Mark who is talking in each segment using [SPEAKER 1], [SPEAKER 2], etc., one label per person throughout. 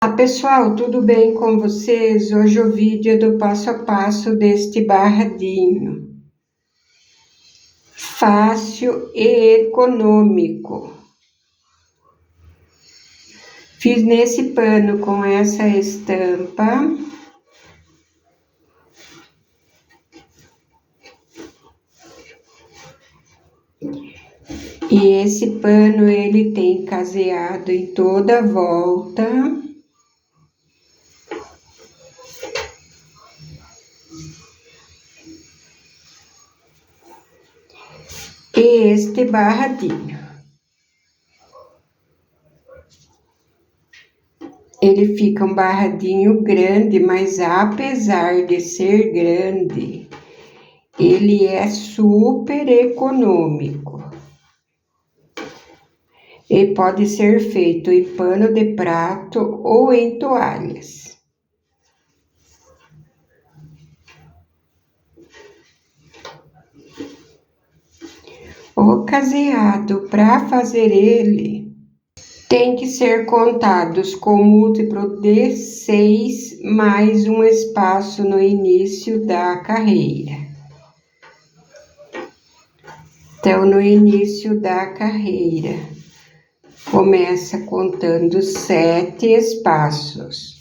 [SPEAKER 1] Olá pessoal, tudo bem com vocês? Hoje o vídeo é do passo a passo deste barradinho. Fácil e econômico. Fiz nesse pano com essa estampa. E esse pano ele tem caseado em toda a volta. E este barradinho. Ele fica um barradinho grande, mas apesar de ser grande, ele é super econômico. E pode ser feito em pano de prato ou em toalhas. O caseado, para fazer ele, tem que ser contados com múltiplo de 6 mais um espaço no início da carreira. Então, no início da carreira, começa contando 7 espaços.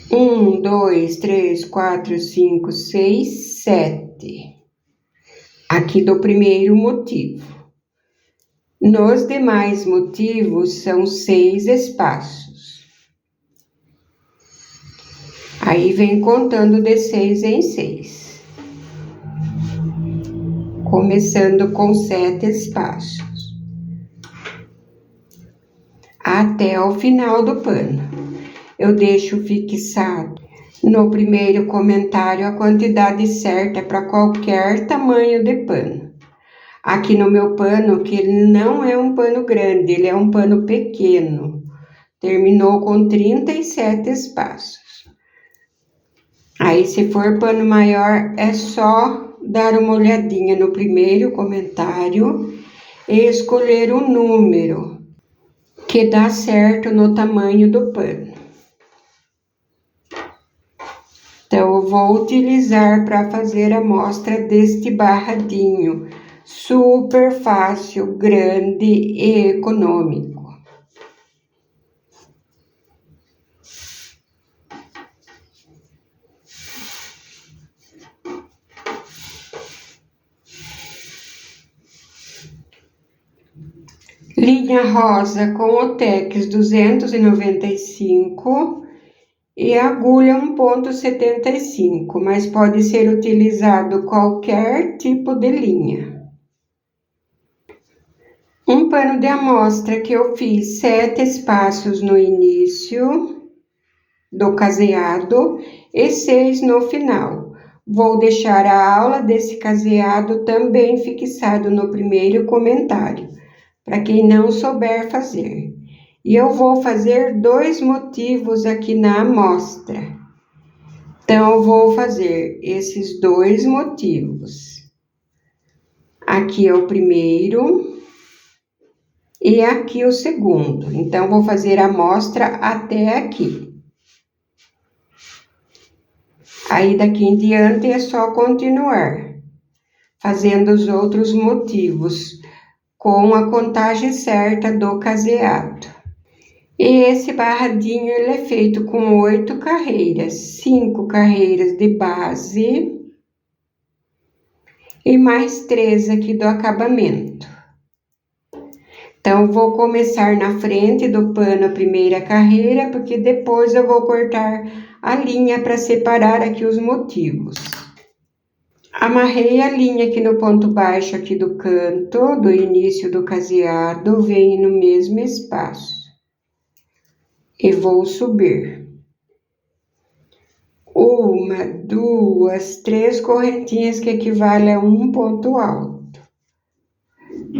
[SPEAKER 1] 1, 2, 3, 4, 5, 6, 7. Aqui do primeiro motivo. Nos demais motivos, são 6 espaços. Aí vem contando de 6 em 6. Começando com 7 espaços. Até o final do pano. Eu deixo fixado no primeiro comentário a quantidade certa para qualquer tamanho de pano. Aqui no meu pano, que ele não é um pano grande, ele é um pano pequeno. Terminou com 37 espaços. Aí, se for pano maior, é só dar uma olhadinha no primeiro comentário e escolher o número que dá certo no tamanho do pano. Então, eu vou utilizar para fazer a amostra deste barradinho, super fácil, grande e econômico. Linha rosa com o Tex 295 e agulha 1,75, mas pode ser utilizado qualquer tipo de linha. Um pano de amostra que eu fiz 7 espaços no início do caseado e 6 no final. Vou deixar a aula desse caseado também fixado no primeiro comentário, para quem não souber fazer. E eu vou fazer 2 motivos aqui na amostra. Então, eu vou fazer esses 2 motivos. Aqui é o primeiro e aqui o segundo. Então, vou fazer a amostra até aqui. Aí, daqui em diante, é só continuar fazendo os outros motivos com a contagem certa do caseado. E esse barradinho ele é feito com 8 carreiras, 5 carreiras de base e mais 3 aqui do acabamento. Então, vou começar na frente do pano a primeira carreira, porque depois eu vou cortar a linha para separar aqui os motivos. Amarrei a linha aqui no ponto baixo aqui do canto, do início do caseado, vem no mesmo espaço. E vou subir 1, 2, 3 correntinhas que equivale a um ponto alto.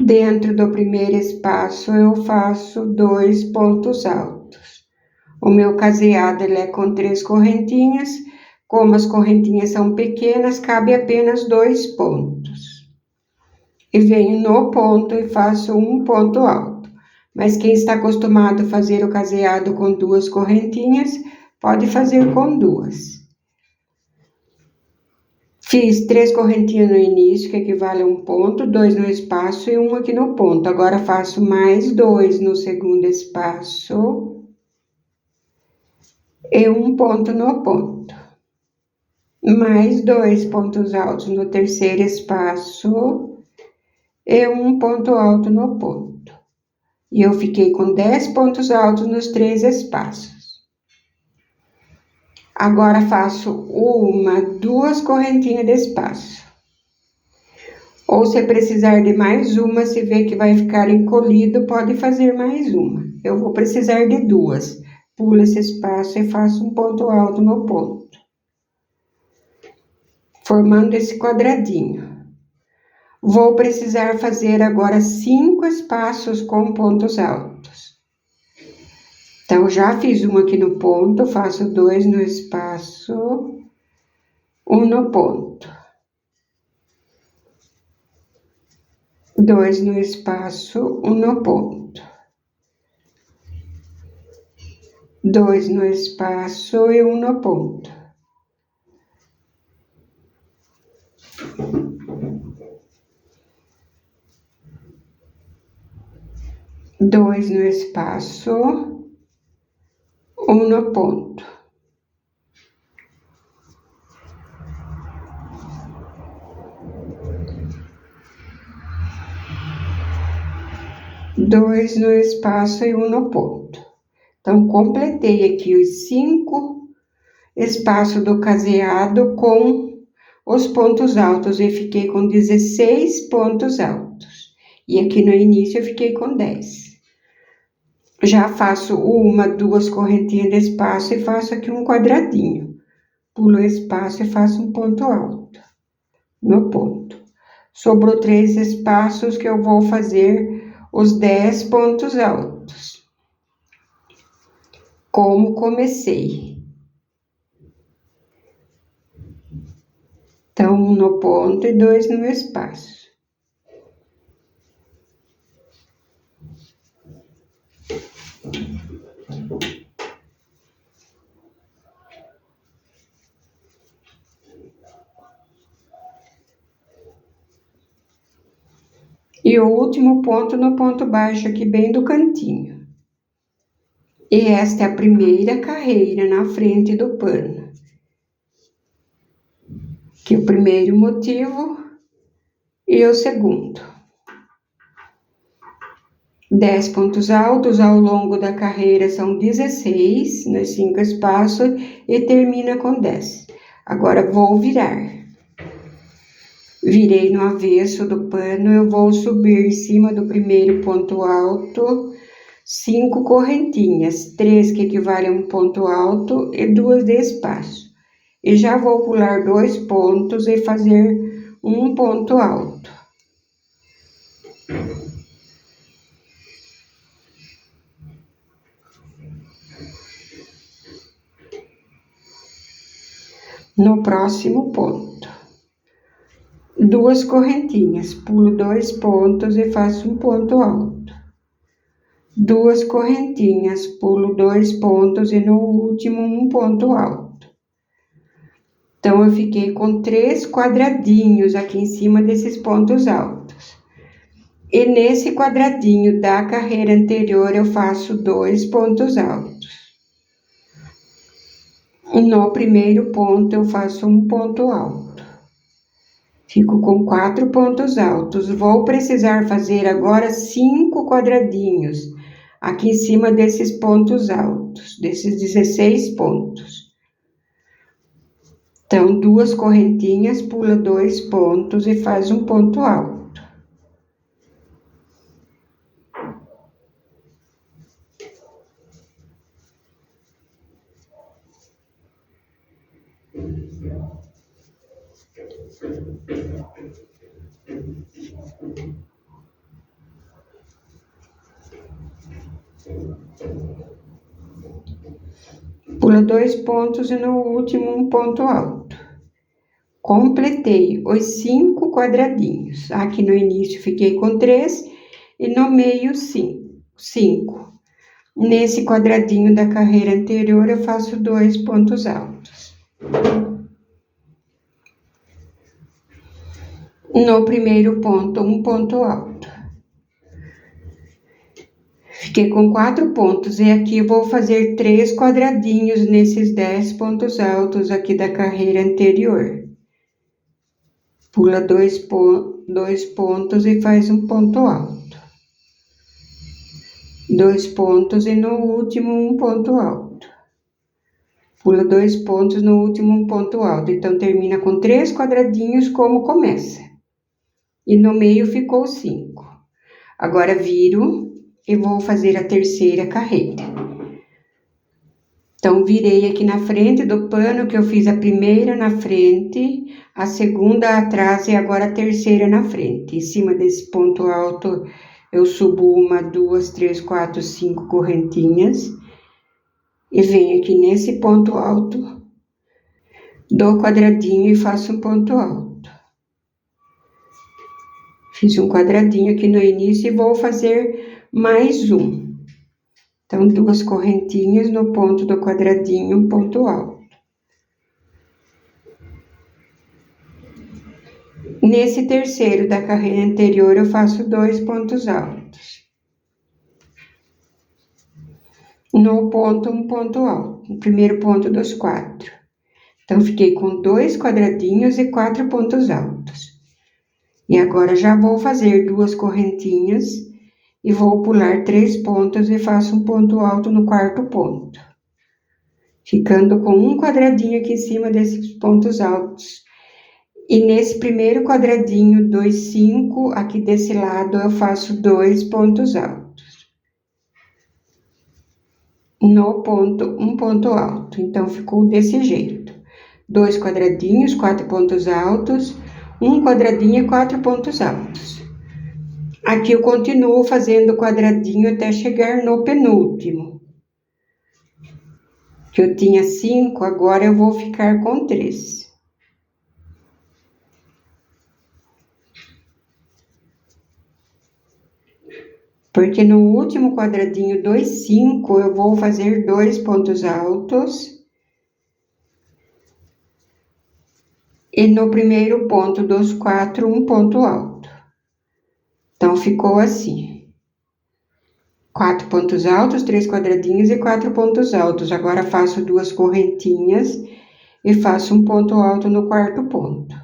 [SPEAKER 1] Dentro do primeiro espaço eu faço 2 pontos altos. O meu caseado ele é com 3 correntinhas, como as correntinhas são pequenas, cabe apenas 2 pontos. e venho no ponto e faço um ponto alto. Mas quem está acostumado a fazer o caseado com 2 correntinhas, pode fazer com 2. Fiz 3 correntinhas no início, que equivale a um ponto, 2 no espaço e 1 aqui no ponto. Agora faço mais 2 no segundo espaço e 1 ponto no ponto. Mais 2 pontos altos no terceiro espaço e 1 ponto alto no ponto. E eu fiquei com 10 pontos altos nos 3 espaços. Agora faço 1, 2 correntinhas de espaço. Ou se precisar de mais uma, se vê que vai ficar encolhido, pode fazer mais uma. Eu vou precisar de 2. Pulo esse espaço e faço um ponto alto no ponto, formando esse quadradinho. Vou precisar fazer agora 5 espaços com pontos altos. Então, já fiz um aqui no ponto, faço 2 no espaço, 1 no ponto. 2 no espaço, 1 no ponto. 2 no espaço e 1 no ponto. Dois no espaço, 1 no ponto. Dois no espaço e 1 no ponto. Então, completei aqui os 5 espaços do caseado com os pontos altos e fiquei com 16 pontos altos. E aqui no início eu fiquei com 10. Já faço 1, 2 correntinhas de espaço e faço aqui um quadradinho. Pulo o espaço e faço um ponto alto no ponto. Sobrou 3 espaços que eu vou fazer os 10 pontos altos. Como comecei. Então, 1 no ponto e 2 no espaço. E o último ponto no ponto baixo aqui bem do cantinho. E esta é a primeira carreira na frente do pano. Aqui o primeiro motivo e o segundo. 10 pontos altos ao longo da carreira são 16 nos 5 espaços e termina com 10. Agora vou virar. Virei no avesso do pano, eu vou subir em cima do primeiro ponto alto, 5 correntinhas, 3 que equivalem a um ponto alto e 2 de espaço. E já vou pular 2 pontos e fazer um ponto alto. No próximo ponto, 2 correntinhas, pulo 2 pontos e faço um ponto alto. 2 correntinhas, pulo 2 pontos e no último um ponto alto. Então, eu fiquei com 3 quadradinhos aqui em cima desses pontos altos. E nesse quadradinho da carreira anterior, eu faço 2 pontos altos. No primeiro ponto, eu faço um ponto alto. Fico com 4 pontos altos. Vou precisar fazer agora 5 quadradinhos aqui em cima desses pontos altos, desses 16 pontos. Então, 2 correntinhas, pula 2 pontos e faz um ponto alto. Pula 2 pontos e no último um ponto alto. completei os 5 quadradinhos. Aqui no início fiquei com 3 e no meio 5. Nesse quadradinho da carreira anterior eu faço 2 pontos altos. No primeiro ponto, um ponto alto. Fiquei com 4 pontos e aqui eu vou fazer 3 quadradinhos nesses 10 pontos altos aqui da carreira anterior. Pula 2 pontos e faz um ponto alto. 2 pontos e no último um ponto alto. Pula 2 pontos no último um ponto alto. Então, termina com 3 quadradinhos como começa. E no meio ficou 5. Agora, viro e vou fazer a terceira carreira. Então, virei aqui na frente do pano, que eu fiz a primeira na frente, a segunda atrás e agora a terceira na frente. Em cima desse ponto alto, eu subo 1, 2, 3, 4, 5 correntinhas. E venho aqui nesse ponto alto, dou quadradinho e faço um ponto alto. Fiz um quadradinho aqui no início e vou fazer mais um. Então, 2 correntinhas no ponto do quadradinho, um ponto alto. Nesse terceiro da carreira anterior, eu faço 2 pontos altos. No ponto, um ponto alto, no primeiro ponto dos 4. Então, fiquei com 2 quadradinhos e 4 pontos altos. E agora, já vou fazer 2 correntinhas e vou pular 3 pontos e faço um ponto alto no quarto ponto. Ficando com um quadradinho aqui em cima desses pontos altos. E nesse primeiro quadradinho, 2, 5, aqui desse lado eu faço 2 pontos altos. No ponto, um ponto alto. Então, ficou desse jeito. 2 quadradinhos, 4 pontos altos, um quadradinho e 4 pontos altos. Aqui eu continuo fazendo quadradinho até chegar no penúltimo. Que eu tinha 5, agora eu vou ficar com 3. Porque no último quadradinho 2, 5, eu vou fazer 2 pontos altos. E no primeiro ponto dos 4, um ponto alto. Então, ficou assim. 4 pontos altos, 3 quadradinhos e 4 pontos altos. Agora, faço 2 correntinhas e faço um ponto alto no quarto ponto.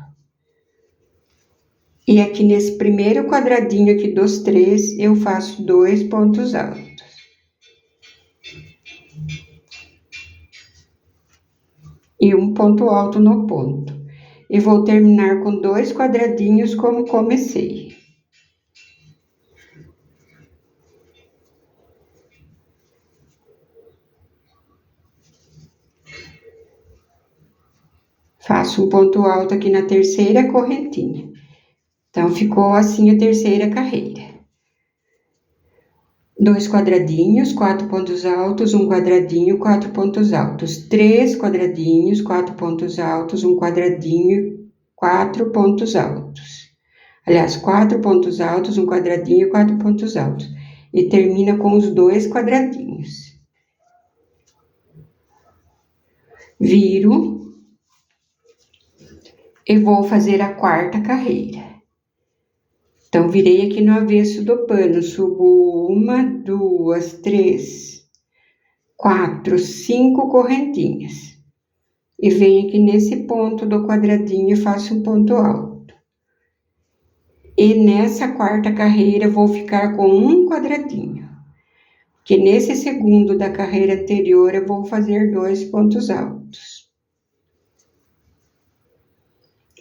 [SPEAKER 1] E aqui nesse primeiro quadradinho aqui dos 3, eu faço 2 pontos altos. E um ponto alto no ponto. E vou terminar com 2 quadradinhos como comecei. Faço um ponto alto aqui na terceira correntinha. Então, ficou assim a terceira carreira. 2 quadradinhos, 4 pontos altos, um quadradinho, 4 pontos altos. 3 quadradinhos, 4 pontos altos, um quadradinho, 4 pontos altos. Aliás, 4 pontos altos, um quadradinho e 4 pontos altos. E termina com os 2 quadradinhos. Viro. E vou fazer a quarta carreira. Então, virei aqui no avesso do pano, subo 1, 2, 3, 4, 5 correntinhas. E venho aqui nesse ponto do quadradinho e faço um ponto alto. E nessa quarta carreira, eu vou ficar com um quadradinho. Que nesse segundo da carreira anterior, eu vou fazer 2 pontos altos.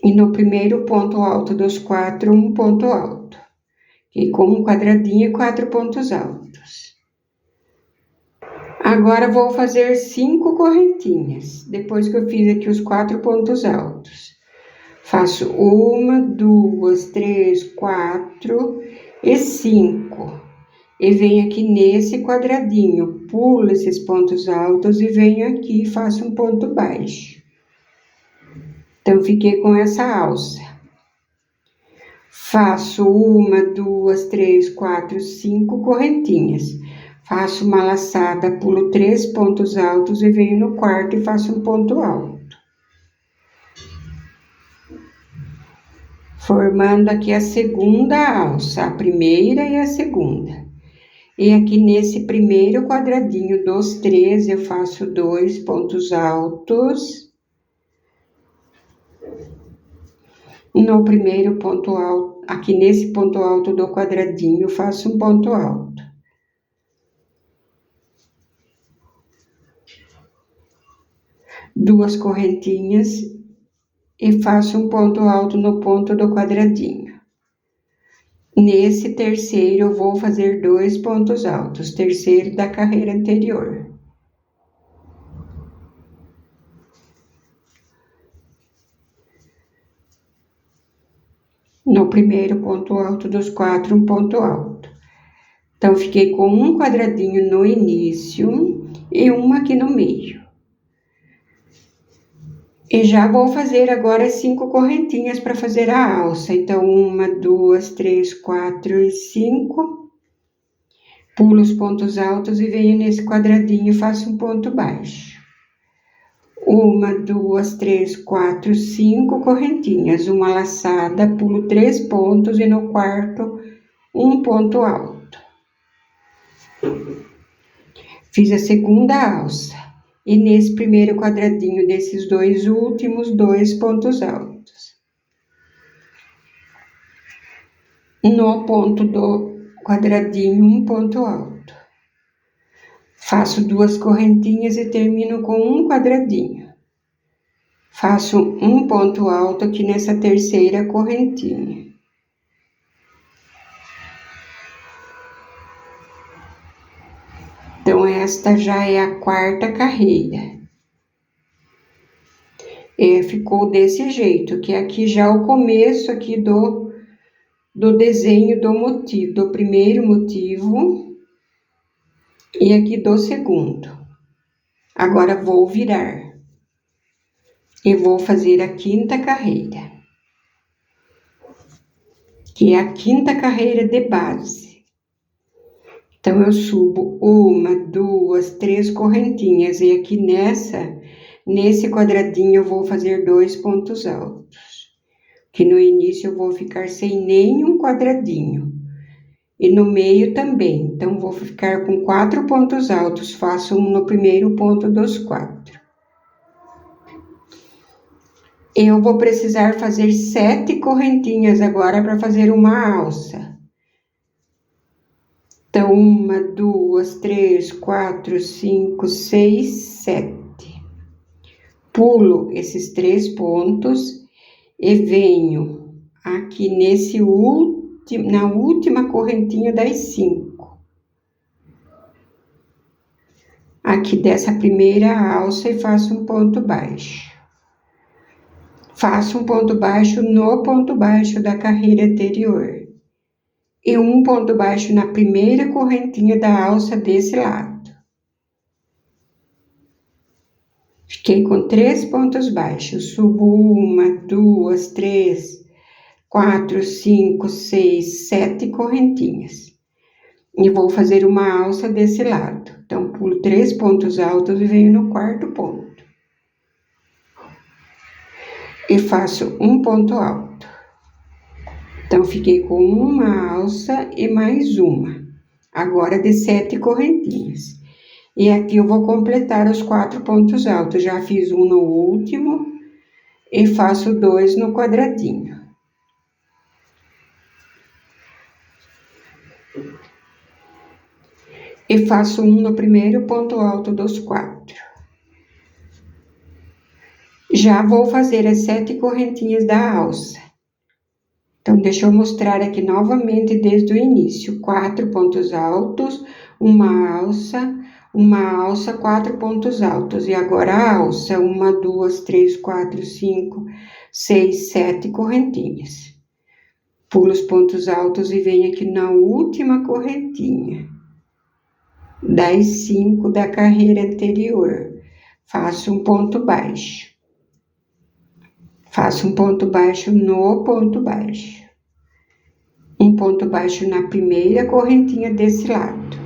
[SPEAKER 1] E no primeiro ponto alto dos 4, um ponto alto. E com um quadradinho e 4 pontos altos. Agora, vou fazer 5 correntinhas. Depois que eu fiz aqui os 4 pontos altos. Faço 1, 2, 3, 4 e 5. E venho aqui nesse quadradinho. Pulo esses pontos altos e venho aqui e faço um ponto baixo. Então, fiquei com essa alça. Faço 1, 2, 3, 4, 5 correntinhas. Faço uma laçada, pulo 3 pontos altos e venho no quarto e faço um ponto alto. Formando aqui a segunda alça, a primeira e a segunda. E aqui nesse primeiro quadradinho dos 3, eu faço 2 pontos altos. No primeiro ponto alto, aqui nesse ponto alto do quadradinho, faço um ponto alto. Duas correntinhas e faço um ponto alto no ponto do quadradinho. Nesse terceiro, eu vou fazer 2 pontos altos, terceiro da carreira anterior. No primeiro ponto alto dos 4, um ponto alto. Então, fiquei com um quadradinho no início e um aqui no meio. E já vou fazer agora 5 correntinhas para fazer a alça. Então, 1, 2, 3, 4 e 5. Pulo os pontos altos e venho nesse quadradinho e faço um ponto baixo. 1, 2, 3, 4, 5 correntinhas, uma laçada, pulo 3 pontos e no quarto um ponto alto. Fiz a segunda alça e nesse primeiro quadradinho desses dois últimos, 2 pontos altos. No ponto do quadradinho, um ponto alto. Faço 2 correntinhas e termino com um quadradinho. Faço um ponto alto aqui nessa terceira correntinha. Então, esta já é a quarta carreira. Ficou desse jeito, que aqui já é o começo aqui do desenho do motivo, do primeiro motivo e aqui do segundo. Agora, vou virar. E vou fazer a quinta carreira, que é a quinta carreira de base. Então, eu subo 1, 2, 3 correntinhas e aqui nesse quadradinho eu vou fazer 2 pontos altos. Que no início eu vou ficar sem nenhum quadradinho. E no meio também, então vou ficar com 4 pontos altos, faço um no primeiro ponto dos 4. Eu vou precisar fazer 7 correntinhas agora para fazer uma alça. Então, 1, 2, 3, 4, 5, 6, 7. Pulo esses 3 pontos e venho aqui na última correntinha das 5. Aqui dessa primeira alça e faço um ponto baixo. Faço um ponto baixo no ponto baixo da carreira anterior. E um ponto baixo na primeira correntinha da alça desse lado. Fiquei com 3 pontos baixos. Subo 1, 2, 3, 4, 5, 6, 7 correntinhas. E vou fazer uma alça desse lado. Então, pulo 3 pontos altos e venho no quarto ponto. E faço um ponto alto. Então, fiquei com uma alça e mais uma. Agora, de 7 correntinhas. E aqui eu vou completar os 4 pontos altos. Já fiz um no último e faço 2 no quadradinho. E faço um no primeiro ponto alto dos 4. Já vou fazer as 7 correntinhas da alça. Então, deixa eu mostrar aqui novamente desde o início. 4 pontos altos, uma alça, 4 pontos altos. E agora a alça, 1, 2, 3, 4, 5, 6, 7 correntinhas. Pulo os pontos altos e venho aqui na última correntinha das 5 da carreira anterior. Faço um ponto baixo. Faço um ponto baixo no ponto baixo. Um ponto baixo na primeira correntinha desse lado.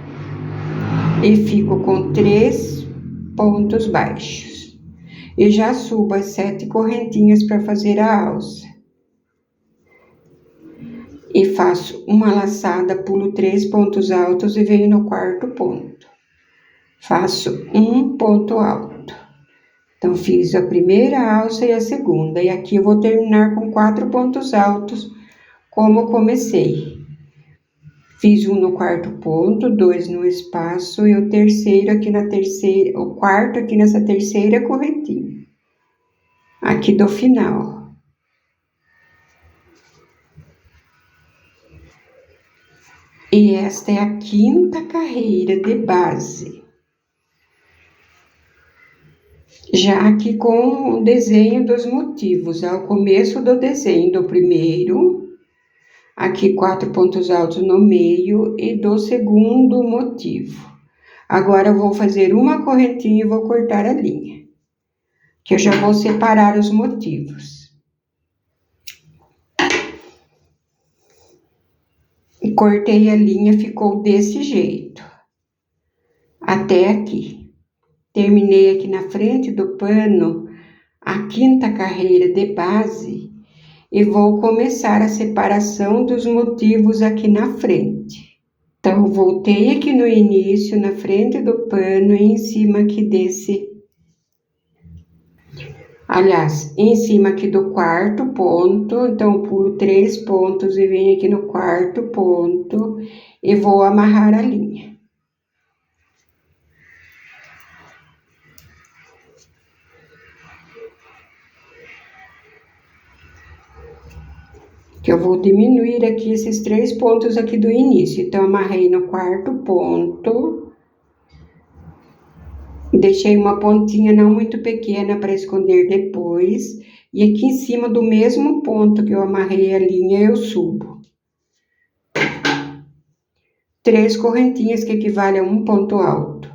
[SPEAKER 1] E fico com 3 pontos baixos. E já subo as 7 correntinhas para fazer a alça. E faço uma laçada, pulo 3 pontos altos e venho no quarto ponto. Faço um ponto alto. Então, fiz a primeira alça e a segunda. E aqui eu vou terminar com 4 pontos altos, como comecei. Fiz um no quarto ponto, 2 no espaço e o terceiro aqui na terceira, o quarto aqui nessa terceira correntinha. Aqui do final. E esta é a 5ª carreira de base. Já aqui com o desenho dos motivos, ao começo do desenho do primeiro, aqui 4 pontos altos no meio e do segundo motivo. Agora eu vou fazer uma correntinha e vou cortar a linha, que eu já vou separar os motivos. Cortei a linha, ficou desse jeito, até aqui. Terminei aqui na frente do pano a 5ª carreira de base e vou começar a separação dos motivos aqui na frente. Então, voltei aqui no início, na frente do pano e em cima aqui desse... Aliás, em cima aqui do quarto ponto, então eu pulo 3 pontos e venho aqui no quarto ponto e vou amarrar a linha. Que eu vou diminuir aqui esses 3 pontos aqui do início. Então, amarrei no quarto ponto. Deixei uma pontinha não muito pequena para esconder depois. E aqui em cima do mesmo ponto que eu amarrei a linha, eu subo 3 correntinhas que equivalem a um ponto alto.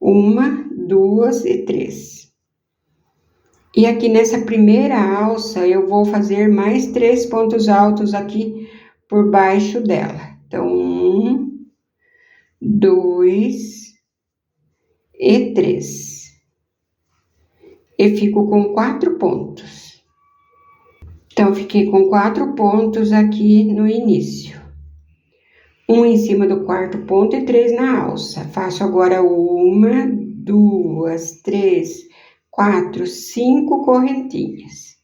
[SPEAKER 1] 1, 2 e 3. E aqui nessa primeira alça, eu vou fazer mais 3 pontos altos aqui por baixo dela. Então, 1, 2 e 3. E fico com 4 pontos. Então, fiquei com 4 pontos aqui no início. Um em cima do quarto ponto e 3 na alça. Faço agora 1, 2, 3, 4, 5 correntinhas.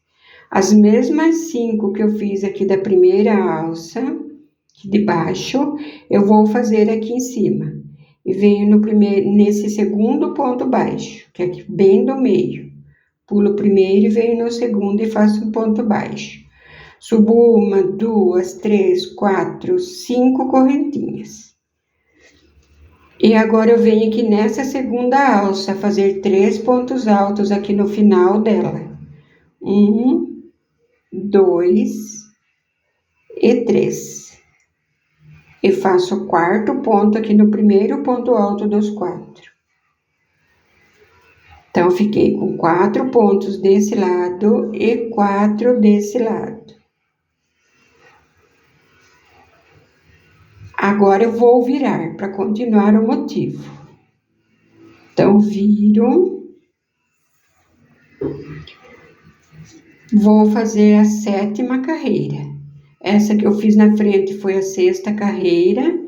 [SPEAKER 1] As mesmas 5 que eu fiz aqui da primeira alça, aqui de baixo, eu vou fazer aqui em cima. E venho nesse segundo ponto baixo, que é aqui bem do meio. Pulo o primeiro e venho no segundo e faço um ponto baixo. Subo 1, 2, 3, 4, 5 correntinhas. E agora eu venho aqui nessa segunda alça, fazer 3 pontos altos aqui no final dela. 1, 2 e 3. E faço o quarto ponto aqui no primeiro ponto alto dos 4. Então, fiquei com 4 pontos desse lado e 4 desse lado. Agora, eu vou virar para continuar o motivo. Então, viro. Vou fazer a 7ª carreira. Essa que eu fiz na frente foi a 6ª carreira.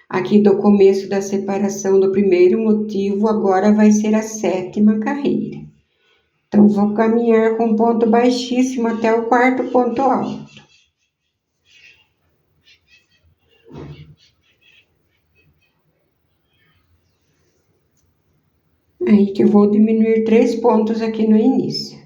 [SPEAKER 1] Aqui do começo da separação do primeiro motivo, agora vai ser a 7ª carreira. Então, vou caminhar com ponto baixíssimo até o quarto ponto alto. Aí que eu vou diminuir 3 pontos aqui no início.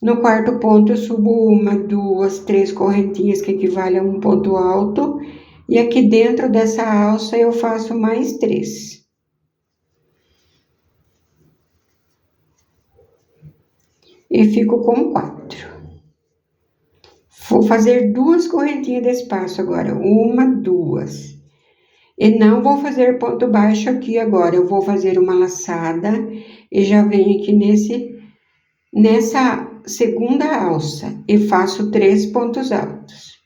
[SPEAKER 1] No quarto ponto, eu subo 1, 2, 3 correntinhas que equivalem a um ponto alto. E aqui dentro dessa alça, eu faço mais 3. E fico com 4. Vou fazer 2 correntinhas de espaço agora. 1, 2. E não vou fazer ponto baixo aqui agora. Eu vou fazer uma laçada e já venho aqui nessa segunda alça e faço 3 pontos altos.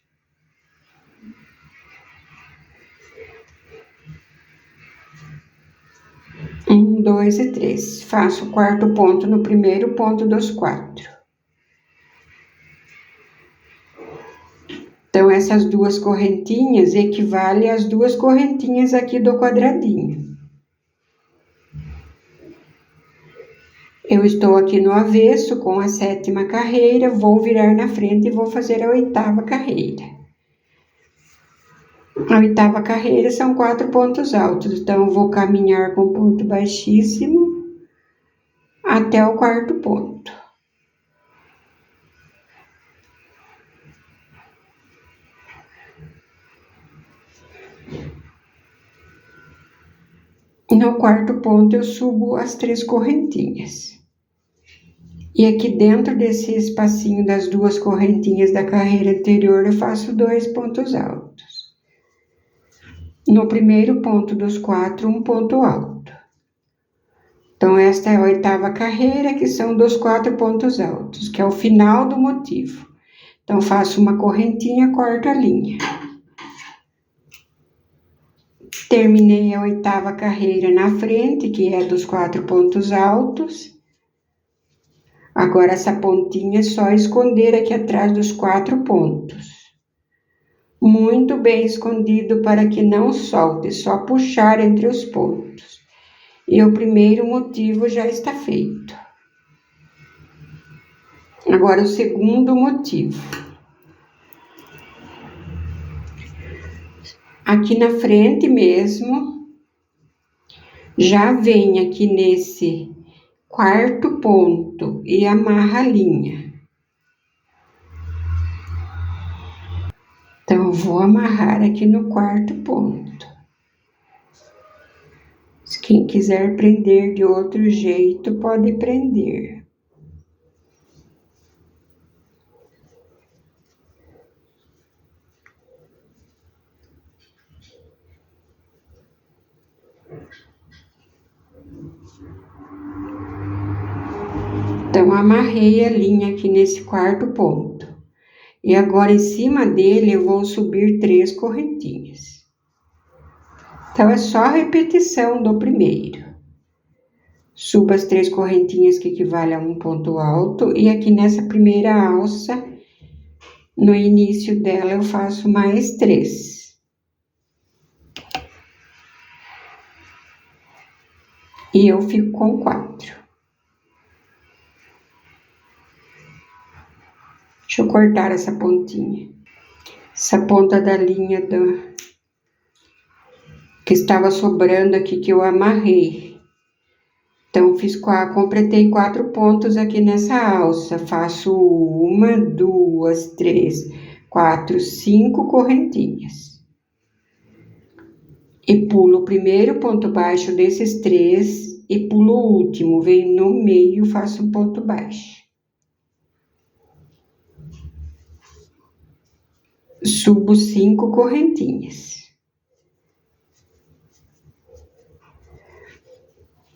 [SPEAKER 1] Um, dois e três. Faço o quarto ponto no primeiro ponto dos 4. Então, essas duas correntinhas equivalem às duas correntinhas aqui do quadradinho. Eu estou aqui no avesso com a 7ª carreira, vou virar na frente e vou fazer a 8ª carreira. A 8ª carreira são 4 pontos altos, então eu vou caminhar com ponto baixíssimo até o quarto ponto. No quarto ponto eu subo as 3 correntinhas. E aqui dentro desse espacinho das 2 correntinhas da carreira anterior eu faço 2 pontos altos. No primeiro ponto dos 4, um ponto alto. Então, esta é a 8ª carreira, que são dos 4 pontos altos, que é o final do motivo. Então, faço uma correntinha, corto a linha. Terminei a 8ª carreira na frente, que é dos 4 pontos altos. Agora, essa pontinha é só esconder aqui atrás dos 4 pontos. Muito bem escondido para que não solte, só puxar entre os pontos. E o primeiro motivo já está feito. Agora, o segundo motivo. Aqui na frente mesmo, já vem aqui nesse quarto ponto e amarra a linha. Então, eu vou amarrar aqui no quarto ponto. Se quem quiser prender de outro jeito, pode prender. Então, amarrei a linha aqui nesse quarto ponto. E agora, em cima dele, eu vou subir 3 correntinhas. Então, é só a repetição do primeiro. Subo as 3 correntinhas que equivalem a um ponto alto. E aqui nessa primeira alça, no início dela, eu faço mais 3. E eu fico com 4. Deixa eu cortar essa pontinha. Essa ponta da linha que estava sobrando aqui, que eu amarrei. Então, completei 4 pontos aqui nessa alça. Faço 1, 2, 3, 4, 5 correntinhas. E pulo o primeiro ponto baixo desses 3 e pulo o último. Venho no meio, faço um ponto baixo. Subo 5 correntinhas.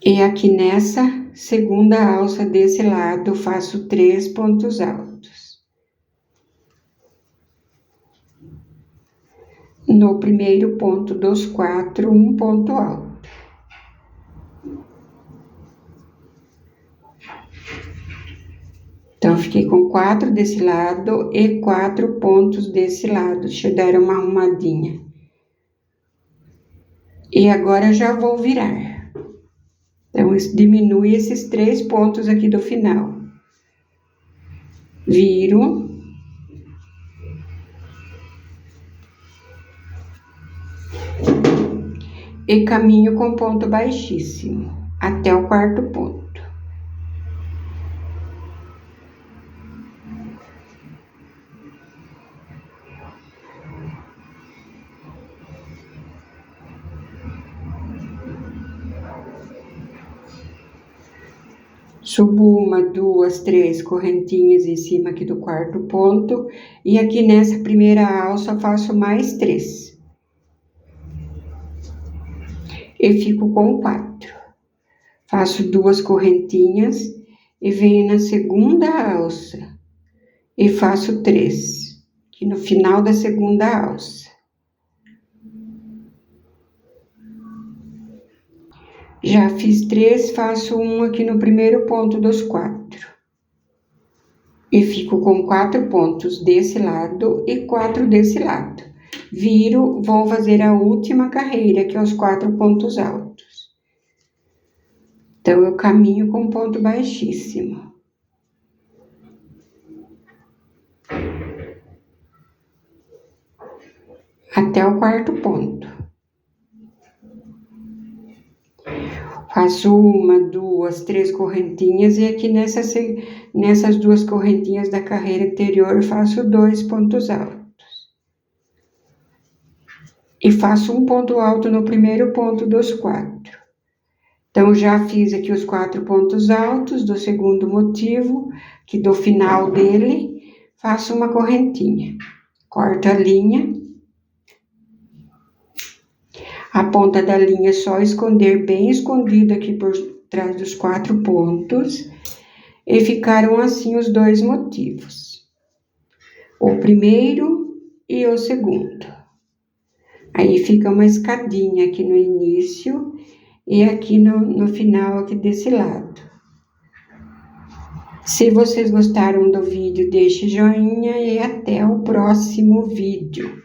[SPEAKER 1] E aqui nessa segunda alça desse lado, faço 3 pontos altos. No primeiro ponto dos 4, um ponto alto. Então, fiquei com 4 desse lado e 4 pontos desse lado. Deixa eu dar uma arrumadinha. E agora já vou virar. Então, diminui esses 3 pontos aqui do final. Viro. E caminho com ponto baixíssimo até o quarto ponto. Subo 1, 2, 3 correntinhas em cima aqui do quarto ponto. E aqui nessa primeira alça faço mais 3. E fico com 4. Faço 2 correntinhas e venho na segunda alça e faço 3, aqui no final da segunda alça. Já fiz 3, faço 1 aqui no primeiro ponto dos 4. E fico com 4 pontos desse lado e 4 desse lado. Viro, vou fazer a última carreira, que é os 4 pontos altos. Então, eu caminho com ponto baixíssimo. Até o quarto ponto. Faço 1, 2, 3 correntinhas e aqui nessas 2 correntinhas da carreira anterior faço 2 pontos altos. E faço um ponto alto no primeiro ponto dos 4. Então, já fiz aqui os 4 pontos altos do segundo motivo, que do final dele, faço uma correntinha. Corto a linha. A ponta da linha é só esconder bem escondido aqui por trás dos 4 pontos. E ficaram assim os 2 motivos. O primeiro e o segundo. Aí fica uma escadinha aqui no início e aqui no final aqui desse lado. Se vocês gostaram do vídeo, deixe joinha e até o próximo vídeo.